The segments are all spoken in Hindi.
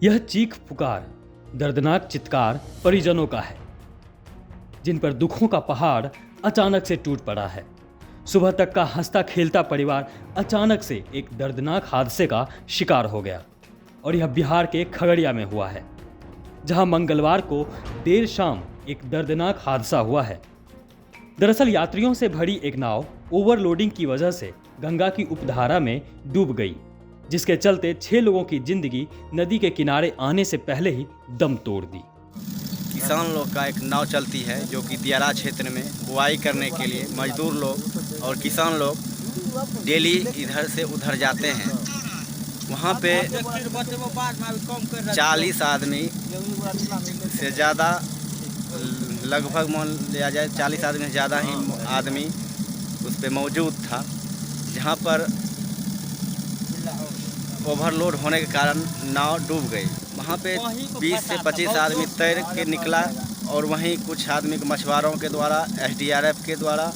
यह चीख पुकार, दर्दनाक चित्कार परिजनों का है, जिन पर दुखों का पहाड़ अचानक से टूट पड़ा है। सुबह तक का हंसता खेलता परिवार अचानक से एक दर्दनाक हादसे का शिकार हो गया और यह बिहार के खगड़िया में हुआ है, जहां मंगलवार को देर शाम एक दर्दनाक हादसा हुआ है। दरअसल यात्रियों से भरी एक नाव ओवरलोडिंग की वजह से गंगा की उपधारा में डूब गई, जिसके चलते 6 लोगों की जिंदगी नदी के किनारे आने से पहले ही दम तोड़ दी। किसान लोग का एक नाव चलती है जो कि दियारा क्षेत्र में बुआई करने के लिए मजदूर लोग और किसान लोग डेली इधर से उधर जाते हैं। वहाँ पे 40 आदमी से ज़्यादा, लगभग मान लिया जाए 40 आदमी से ज़्यादा ही आदमी उस पर मौजूद था, जहाँ पर ओवरलोड होने के कारण नाव डूब गई। वहाँ पे 20 से 25 आदमी तैर के निकला और वहीं कुछ आदमी को मछुआरों के द्वारा, SDRF के द्वारा,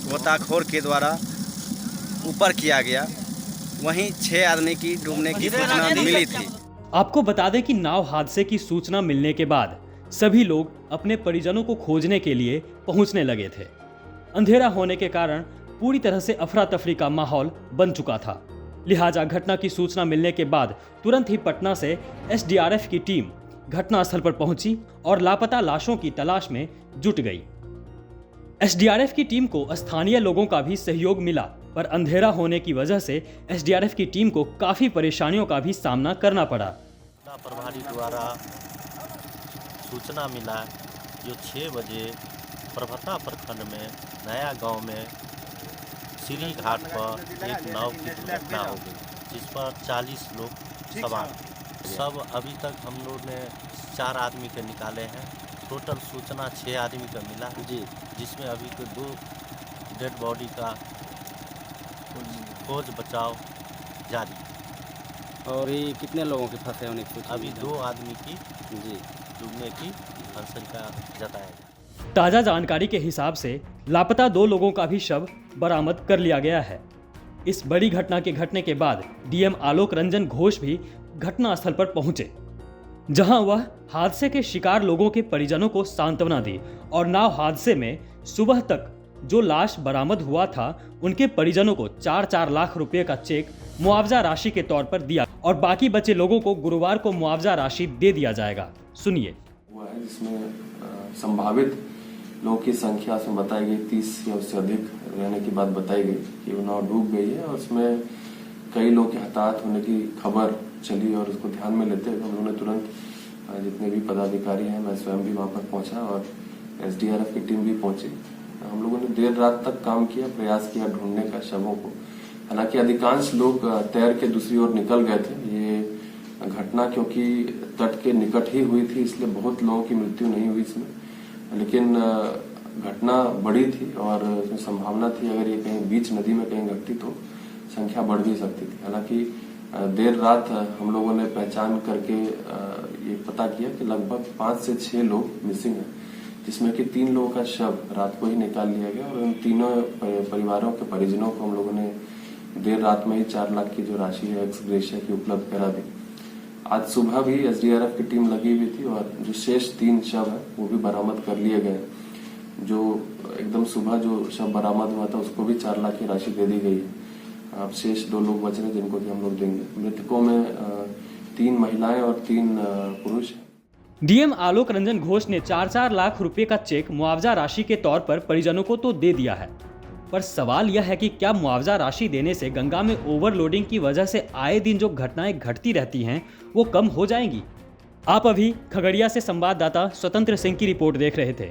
गोताखोर के द्वारा ऊपर किया गया। वहीं 6 आदमी की डूबने की सूचना मिली थी। आपको बता दें कि नाव हादसे की सूचना मिलने के बाद सभी लोग अपने परिजनों को खोजने के लिए पहुंचने लगे थे। अंधेरा होने के कारण पूरी तरह से अफरा तफरी का माहौल बन चुका था। लिहाजा घटना की सूचना मिलने के बाद तुरंत ही पटना से SDRF की टीम घटनास्थल पर पहुंची और लापता लाशों की तलाश में जुट गई। SDRF की टीम को स्थानीय लोगों का भी सहयोग मिला, पर अंधेरा होने की वजह से SDRF की टीम को काफी परेशानियों का भी सामना करना पड़ा। प्रभारी द्वारा सूचना मिला जो 6 बजे प्रभता प्रखंड में नया गांव में सीरी घाट पर एक नाव की दुर्घटना हो गई, जिस पर 40 लोग सवार। सब अभी तक हम लोग ने 4 आदमी के निकाले हैं। टोटल सूचना 6 आदमी का मिला जी, जिसमें अभी तो 2 डेड बॉडी का खोज बचाव जारी। और ये कितने लोगों के फंसे होने की सूचना? अभी 2 आदमी की जी डूबने की आशंका जताया गया। ताजा जानकारी के हिसाब से लापता 2 लोगों का भी शव बरामद कर लिया गया है। इस बड़ी घटना के घटने के बाद DM आलोक रंजन घोष भी घटनास्थल पर पहुंचे, जहां वह हादसे के शिकार लोगों के परिजनों को सांत्वना दी और नाव हादसे में सुबह तक जो लाश बरामद हुआ था उनके परिजनों को 4-4 लाख रुपए का चेक मुआवजा राशि के तौर पर दिया और बाकी बचे लोगों को गुरुवार को मुआवजा राशि दे दिया जाएगा। सुनिए। हुआ है जिसमें संभावित लोगों की संख्या से बताई गई 30 या उससे अधिक रहने की बात बताई गई कि वो नाव डूब गई है और उसमें कई लोगों के हताहत होने की खबर चली और उसको ध्यान में लेते हुए हम लोगों ने तुरंत जितने भी पदाधिकारी हैं, मैं स्वयं भी वहां पर पहुंचा और SDRF की टीम भी पहुंची। हम लोगों ने देर रात तक काम किया, प्रयास किया ढूंढने का शवों को। हालांकि अधिकांश लोग तैर के दूसरी ओर निकल गए थे। ये घटना क्योंकि तट के निकट ही हुई थी, इसलिए बहुत लोगों की मृत्यु नहीं हुई इसमें, लेकिन घटना बड़ी थी और इसमें संभावना थी अगर ये कहीं बीच नदी में कहीं घटती तो संख्या बढ़ भी सकती थी। हालांकि देर रात हम लोगों ने पहचान करके ये पता किया कि लगभग 5 से 6 लोग मिसिंग हैं, जिसमें कि 3 लोगों का शव रात को ही निकाल लिया गया और उन तीनों परिवारों के परिजनों को हम लोगों ने देर रात में ही 4 लाख की जो राशि है एक्स ग्रेशिया की उपलब्ध करा दी। आज सुबह भी SDRF की टीम लगी हुई थी और जो शेष 3 शव है वो भी बरामद कर लिए गए। जो एकदम सुबह जो शव बरामद हुआ था उसको भी 4 लाख की राशि दे दी गई है। अब शेष 2 लोग बच रहे जिनको भी हम लोग देंगे। मृतकों में 3 महिलाएं और 3 पुरुष हैं। DM आलोक रंजन घोष ने 4-4 लाख रुपए का चेक मुआवजा राशि के तौर पर परिजनों को तो दे दिया है, पर सवाल यह है कि क्या मुआवजा राशि देने से गंगा में ओवरलोडिंग की वजह से आए दिन जो घटनाएं घटती रहती हैं वो कम हो जाएंगी। आप अभी खगड़िया से संवाददाता स्वतंत्र सिंह की रिपोर्ट देख रहे थे,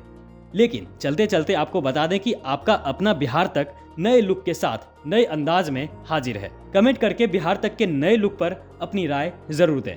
लेकिन चलते चलते आपको बता दें कि आपका अपना बिहार तक नए लुक के साथ नए अंदाज में हाजिर है। कमेंट करके बिहार तक के नए लुक पर अपनी राय जरूर दें।